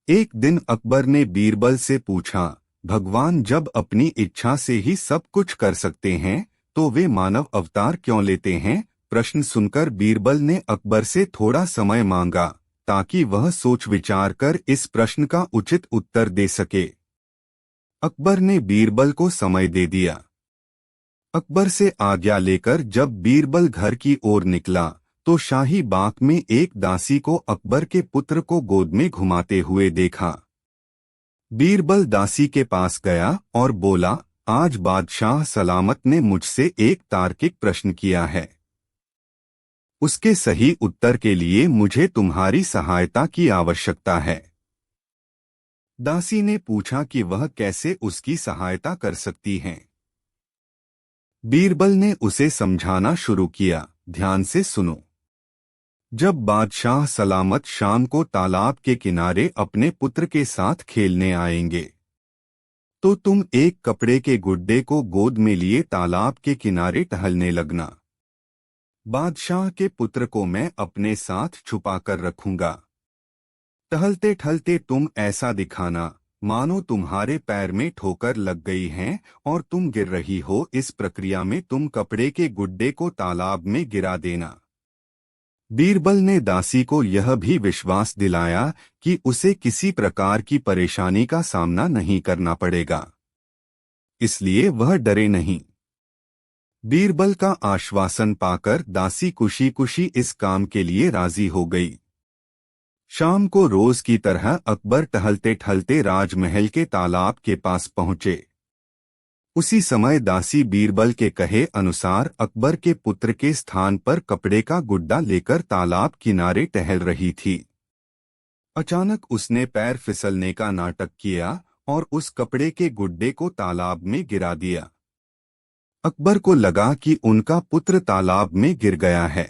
एक दिन अकबर ने बीरबल से पूछा, भगवान जब अपनी इच्छा से ही सब कुछ कर सकते हैं तो वे मानव अवतार क्यों लेते हैं। प्रश्न सुनकर बीरबल ने अकबर से थोड़ा समय मांगा ताकि वह सोच विचार कर इस प्रश्न का उचित उत्तर दे सके। अकबर ने बीरबल को समय दे दिया। अकबर से आज्ञा लेकर जब बीरबल घर की ओर निकला तो शाही बाग में एक दासी को अकबर के पुत्र को गोद में घुमाते हुए देखा। बीरबल दासी के पास गया और बोला, आज बादशाह सलामत ने मुझसे एक तार्किक प्रश्न किया है। उसके सही उत्तर के लिए मुझे तुम्हारी सहायता की आवश्यकता है। दासी ने पूछा कि वह कैसे उसकी सहायता कर सकती हैं। बीरबल ने उसे समझाना शुरू किया, ध्यान से सुनो। जब बादशाह सलामत शाम को तालाब के किनारे अपने पुत्र के साथ खेलने आएंगे तो तुम एक कपड़े के गुड्डे को गोद में लिए तालाब के किनारे टहलने लगना। बादशाह के पुत्र को मैं अपने साथ छुपा कर रखूंगा। टहलते टहलते तुम ऐसा दिखाना मानो तुम्हारे पैर में ठोकर लग गई है और तुम गिर रही हो। इस प्रक्रिया में तुम कपड़े के गुड्डे को तालाब में गिरा देना। बीरबल ने दासी को यह भी विश्वास दिलाया कि उसे किसी प्रकार की परेशानी का सामना नहीं करना पड़ेगा, इसलिए वह डरे नहीं। बीरबल का आश्वासन पाकर दासी खुशी खुशी इस काम के लिए राजी हो गई। शाम को रोज की तरह अकबर टहलते टहलते राजमहल के तालाब के पास पहुंचे। उसी समय दासी बीरबल के कहे अनुसार अकबर के पुत्र के स्थान पर कपड़े का गुड्डा लेकर तालाब किनारे टहल रही थी। अचानक उसने पैर फिसलने का नाटक किया और उस कपड़े के गुड्डे को तालाब में गिरा दिया। अकबर को लगा कि उनका पुत्र तालाब में गिर गया है।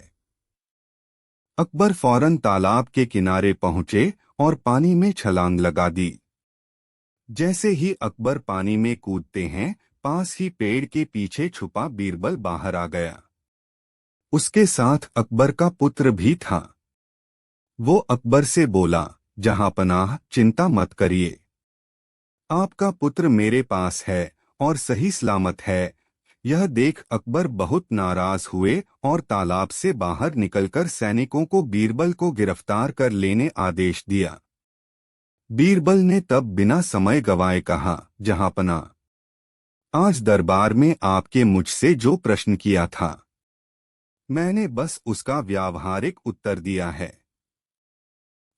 अकबर फौरन तालाब के किनारे पहुंचे और पानी में छलांग लगा दी। जैसे ही अकबर पानी में कूदते हैं, पास ही पेड़ के पीछे छुपा बीरबल बाहर आ गया। उसके साथ अकबर का पुत्र भी था। वो अकबर से बोला, जहांपनाह, चिंता मत करिए, आपका पुत्र मेरे पास है और सही सलामत है। यह देख अकबर बहुत नाराज हुए और तालाब से बाहर निकलकर सैनिकों को बीरबल को गिरफ्तार कर लेने आदेश दिया। बीरबल ने तब बिना समय गवाए कहा, जहांपनाह, आज दरबार में आपके मुझसे जो प्रश्न किया था मैंने बस उसका व्यावहारिक उत्तर दिया है।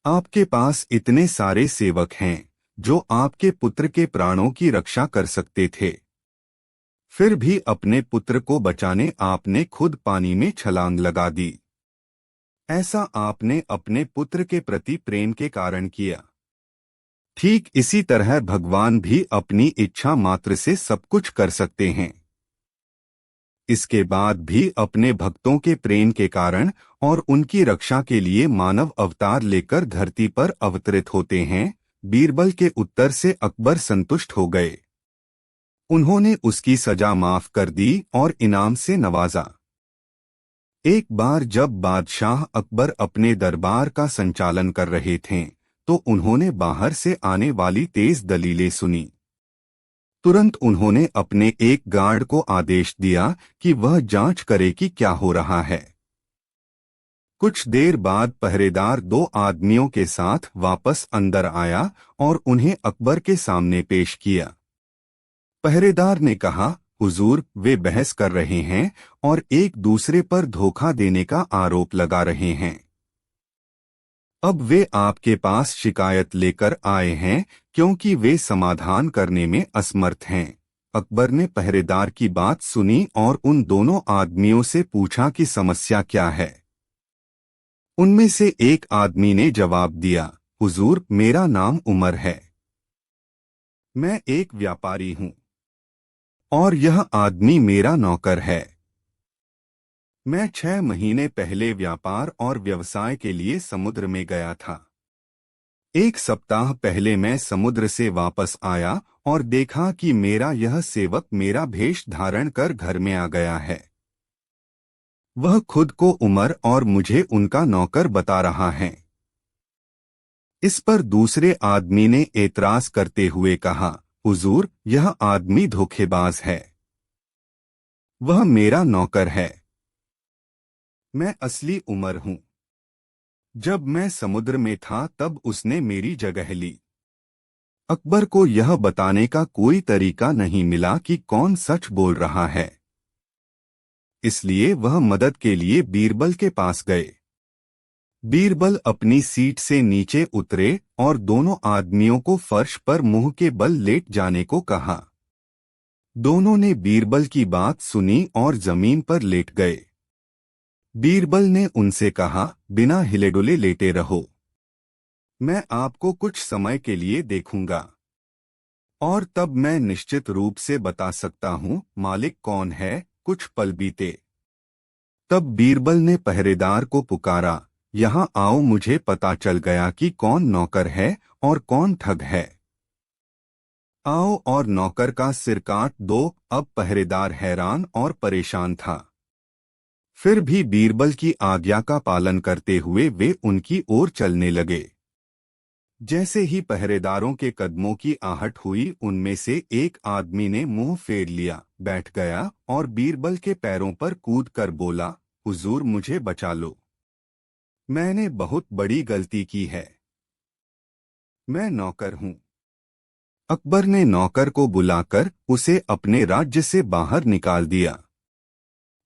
आपके पास इतने सारे सेवक हैं जो आपके पुत्र के प्राणों की रक्षा कर सकते थे, फिर भी अपने पुत्र को बचाने आपने खुद पानी में छलांग लगा दी। ऐसा आपने अपने पुत्र के प्रति प्रेम के कारण किया। ठीक इसी तरह भगवान भी अपनी इच्छा मात्र से सब कुछ कर सकते हैं। इसके बाद भी अपने भक्तों के प्रेम के कारण और उनकी रक्षा के लिए मानव अवतार लेकर धरती पर अवतरित होते हैं। बीरबल के उत्तर से अकबर संतुष्ट हो गए। उन्होंने उसकी सजा माफ कर दी और इनाम से नवाजा। एक बार जब बादशाह अकबर अपने दरबार का संचालन कर रहे थे तो उन्होंने बाहर से आने वाली तेज दलीलें सुनी। तुरंत उन्होंने अपने एक गार्ड को आदेश दिया कि वह जांच करे कि क्या हो रहा है। कुछ देर बाद पहरेदार दो आदमियों के साथ वापस अंदर आया और उन्हें अकबर के सामने पेश किया। पहरेदार ने कहा, हुजूर, वे बहस कर रहे हैं और एक दूसरे पर धोखा देने का आरोप लगा रहे हैं। अब वे आपके पास शिकायत लेकर आए हैं क्योंकि वे समाधान करने में असमर्थ हैं। अकबर ने पहरेदार की बात सुनी और उन दोनों आदमियों से पूछा कि समस्या क्या है। उनमें से एक आदमी ने जवाब दिया, हुजूर, मेरा नाम उमर है। मैं एक व्यापारी हूं और यह आदमी मेरा नौकर है। मैं 6 महीने पहले व्यापार और व्यवसाय के लिए समुद्र में गया था। एक सप्ताह पहले मैं समुद्र से वापस आया और देखा कि मेरा यह सेवक मेरा भेष धारण कर घर में आ गया है। वह खुद को उमर और मुझे उनका नौकर बता रहा है। इस पर दूसरे आदमी ने एतराज करते हुए कहा, हुजूर, यह आदमी धोखेबाज है। वह मेरा नौकर है। मैं असली उमर हूं। जब मैं समुद्र में था तब उसने मेरी जगह ली। अकबर को यह बताने का कोई तरीका नहीं मिला कि कौन सच बोल रहा है, इसलिए वह मदद के लिए बीरबल के पास गए। बीरबल अपनी सीट से नीचे उतरे और दोनों आदमियों को फर्श पर मुंह के बल लेट जाने को कहा। दोनों ने बीरबल की बात सुनी और जमीन पर लेट गए। बीरबल ने उनसे कहा, बिना हिले-डुले लेटे रहो। मैं आपको कुछ समय के लिए देखूंगा और तब मैं निश्चित रूप से बता सकता हूं मालिक कौन है। कुछ पल बीते। तब बीरबल ने पहरेदार को पुकारा, यहाँ आओ, मुझे पता चल गया कि कौन नौकर है और कौन ठग है। आओ और नौकर का सिर काट दो। अब पहरेदार हैरान और परेशान था। फिर भी बीरबल की आज्ञा का पालन करते हुए वे उनकी ओर चलने लगे। जैसे ही पहरेदारों के कदमों की आहट हुई, उनमें से एक आदमी ने मुंह फेर लिया, बैठ गया और बीरबल के पैरों पर कूद कर बोला, हुजूर, मुझे बचा लो। मैंने बहुत बड़ी गलती की है। मैं नौकर हूं। अकबर ने नौकर को बुलाकर उसे अपने राज्य से बाहर निकाल दिया।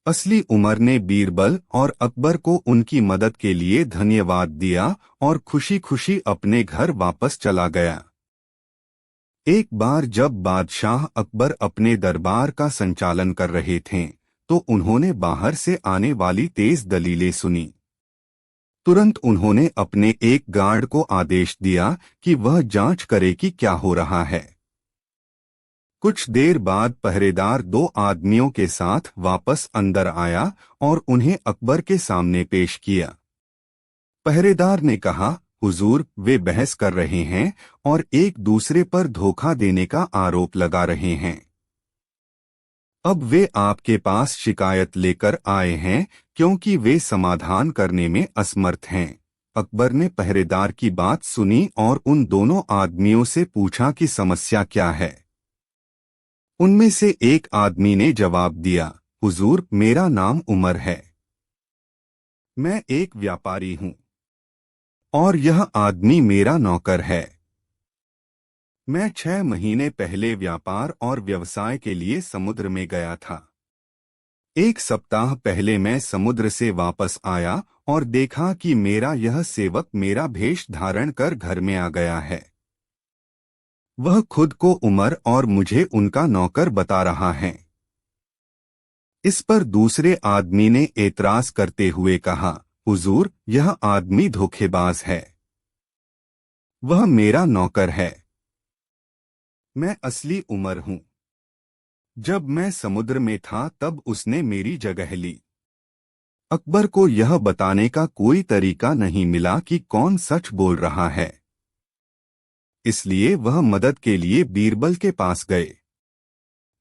असली उमर ने बीरबल और अकबर को उनकी मदद के लिए धन्यवाद दिया और खुशी खुशी अपने घर वापस चला गया। एक बार जब बादशाह अकबर अपने दरबार का संचालन कर रहे थे, तो उन्होंने बाहर से आने वाली तेज दलीलें सुनी। तुरंत उन्होंने अपने एक गार्ड को आदेश दिया कि वह जांच करे कि क्या हो रहा है। कुछ देर बाद पहरेदार दो आदमियों के साथ वापस अंदर आया और उन्हें अकबर के सामने पेश किया। पहरेदार ने कहा, हुजूर, वे बहस कर रहे हैं और एक दूसरे पर धोखा देने का आरोप लगा रहे हैं। अब वे आपके पास शिकायत लेकर आए हैं क्योंकि वे समाधान करने में असमर्थ हैं। अकबर ने पहरेदार की बात सुनी और उन दोनों आदमियों से पूछा कि समस्या क्या है। उनमें से एक आदमी ने जवाब दिया, हुजूर, मेरा नाम उमर है। मैं एक व्यापारी हूं और यह आदमी मेरा नौकर है। मैं 6 महीने पहले व्यापार और व्यवसाय के लिए समुद्र में गया था। एक सप्ताह पहले मैं समुद्र से वापस आया और देखा कि मेरा यह सेवक मेरा भेष धारण कर घर में आ गया है। वह खुद को उमर और मुझे उनका नौकर बता रहा है। इस पर दूसरे आदमी ने एतराज करते हुए कहा, हुजूर, यह आदमी धोखेबाज है। वह मेरा नौकर है। मैं असली उमर हूं। जब मैं समुद्र में था तब उसने मेरी जगह ली। अकबर को यह बताने का कोई तरीका नहीं मिला कि कौन सच बोल रहा है, इसलिए वह मदद के लिए बीरबल के पास गए।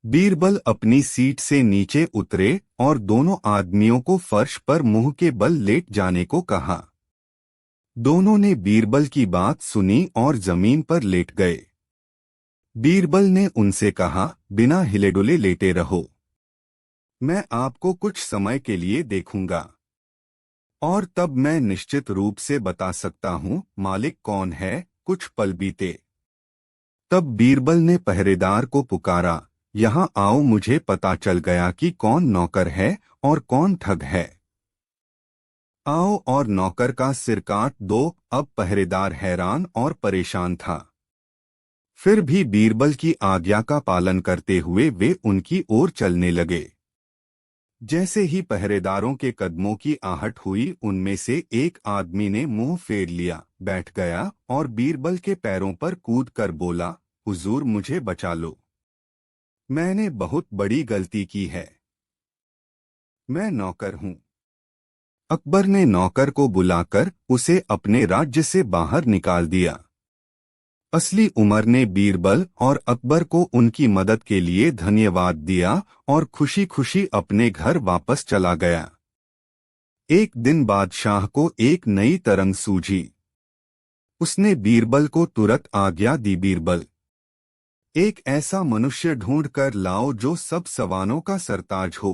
बीरबल अपनी सीट से नीचे उतरे और दोनों आदमियों को फर्श पर मुंह के बल लेट जाने को कहा। दोनों ने बीरबल की बात सुनी और जमीन पर लेट गए। बीरबल ने उनसे कहा, बिना हिले-डुले लेटे रहो। मैं आपको कुछ समय के लिए देखूंगा और तब मैं निश्चित रूप से बता सकता हूं मालिक कौन है। कुछ पल बीते। तब बीरबल ने पहरेदार को पुकारा, यहाँ आओ, मुझे पता चल गया कि कौन नौकर है और कौन ठग है। आओ और नौकर का सिर काट दो। अब पहरेदार हैरान और परेशान था। फिर भी बीरबल की आज्ञा का पालन करते हुए वे उनकी ओर चलने लगे। जैसे ही पहरेदारों के कदमों की आहट हुई, उनमें से एक आदमी ने मुंह फेर लिया, बैठ गया और बीरबल के पैरों पर कूद कर बोला, हुजूर, मुझे बचा लो। मैंने बहुत बड़ी गलती की है। मैं नौकर हूं। अकबर ने नौकर को बुलाकर उसे अपने राज्य से बाहर निकाल दिया। असली उमर ने बीरबल और अकबर को उनकी मदद के लिए धन्यवाद दिया और खुशी खुशी अपने घर वापस चला गया। एक दिन बादशाह को एक नई तरंग सूझी। उसने बीरबल को तुरंत आज्ञा दी। बीरबल, एक ऐसा मनुष्य ढूंढ कर लाओ जो सब सवानों का सरताज हो।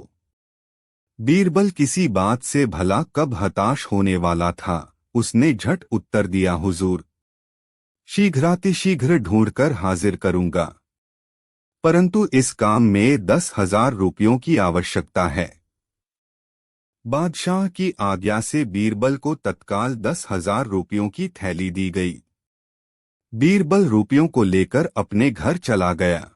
बीरबल किसी बात से भला कब हताश होने वाला था। उसने झट उत्तर दिया, हुजूर, शीघ्रातिशीघ्र ढूंढकर हाजिर करूंगा, परंतु इस काम में 10,000 रुपयों की आवश्यकता है। बादशाह की आज्ञा से बीरबल को तत्काल 10,000 रुपयों की थैली दी गई। बीरबल रुपयों को लेकर अपने घर चला गया।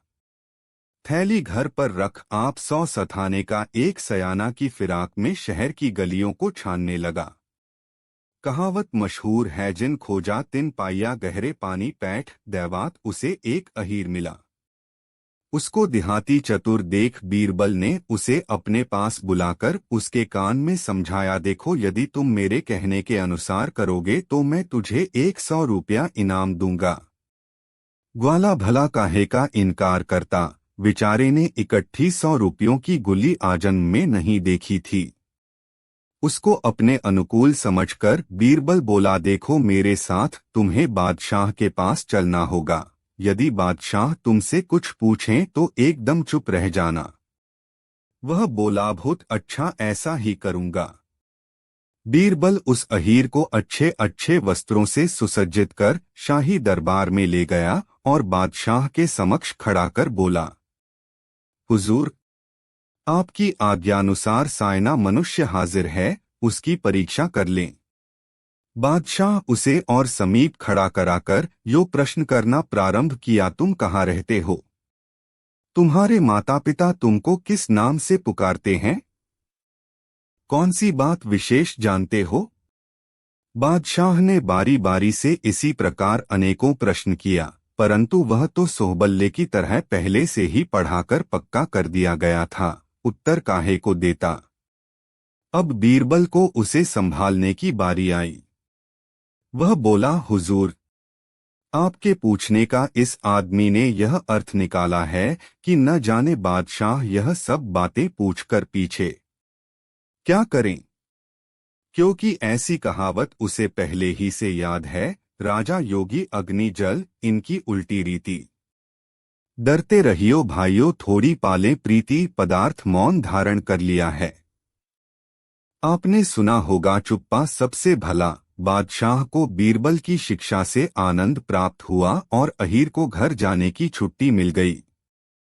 थैली घर पर रख आप 100 सथाने का एक सयाना की फिराक में शहर की गलियों को छानने लगा। कहावत मशहूर है, जिन खोजा तिन पाया गहरे पानी पैठ दैवात। उसे एक अहीर मिला। उसको देहाती चतुर देख बीरबल ने उसे अपने पास बुलाकर उसके कान में समझाया, देखो, यदि तुम मेरे कहने के अनुसार करोगे तो मैं तुझे 100 रुपया इनाम दूंगा। ग्वाला भला काहे का इनकार करता। बेचारे ने इकट्ठी 100 रुपयों की गुल्ली आजन्म में नहीं देखी थी। उसको अपने अनुकूल समझकर बीरबल बोला, देखो, मेरे साथ तुम्हें बादशाह के पास चलना होगा। यदि बादशाह तुमसे कुछ पूछें तो एकदम चुप रह जाना। वह बोला, बहुत अच्छा, ऐसा ही करूंगा। बीरबल उस अहीर को अच्छे अच्छे वस्त्रों से सुसज्जित कर शाही दरबार में ले गया और बादशाह के समक्ष खड़ा कर बोला, हुजूर, आपकी आज्ञानुसार सायना मनुष्य हाजिर है, उसकी परीक्षा कर लें। बादशाह उसे और समीप खड़ा कराकर यो प्रश्न करना प्रारंभ किया, तुम कहाँ रहते हो? तुम्हारे माता पिता तुमको किस नाम से पुकारते हैं? कौन सी बात विशेष जानते हो? बादशाह ने बारी बारी से इसी प्रकार अनेकों प्रश्न किया, परंतु वह तो सोहबल्ले की तरह पहले से ही पढ़ाकर पक्का कर दिया गया था। उत्तर काहे को देता। अब बीरबल को उसे संभालने की बारी आई। वह बोला, हुजूर, आपके पूछने का इस आदमी ने यह अर्थ निकाला है कि न जाने बादशाह यह सब बातें पूछकर पीछे क्या करें, क्योंकि ऐसी कहावत उसे पहले ही से याद है, राजा योगी अग्नि जल, इनकी उल्टी रीति। डरते रहियो भाइयों, थोड़ी पाले प्रीति, पदार्थ मौन धारण कर लिया है। आपने सुना होगा, चुप्पा सबसे भला। बादशाह को बीरबल की शिक्षा से आनंद प्राप्त हुआ और अहीर को घर जाने की छुट्टी मिल गई।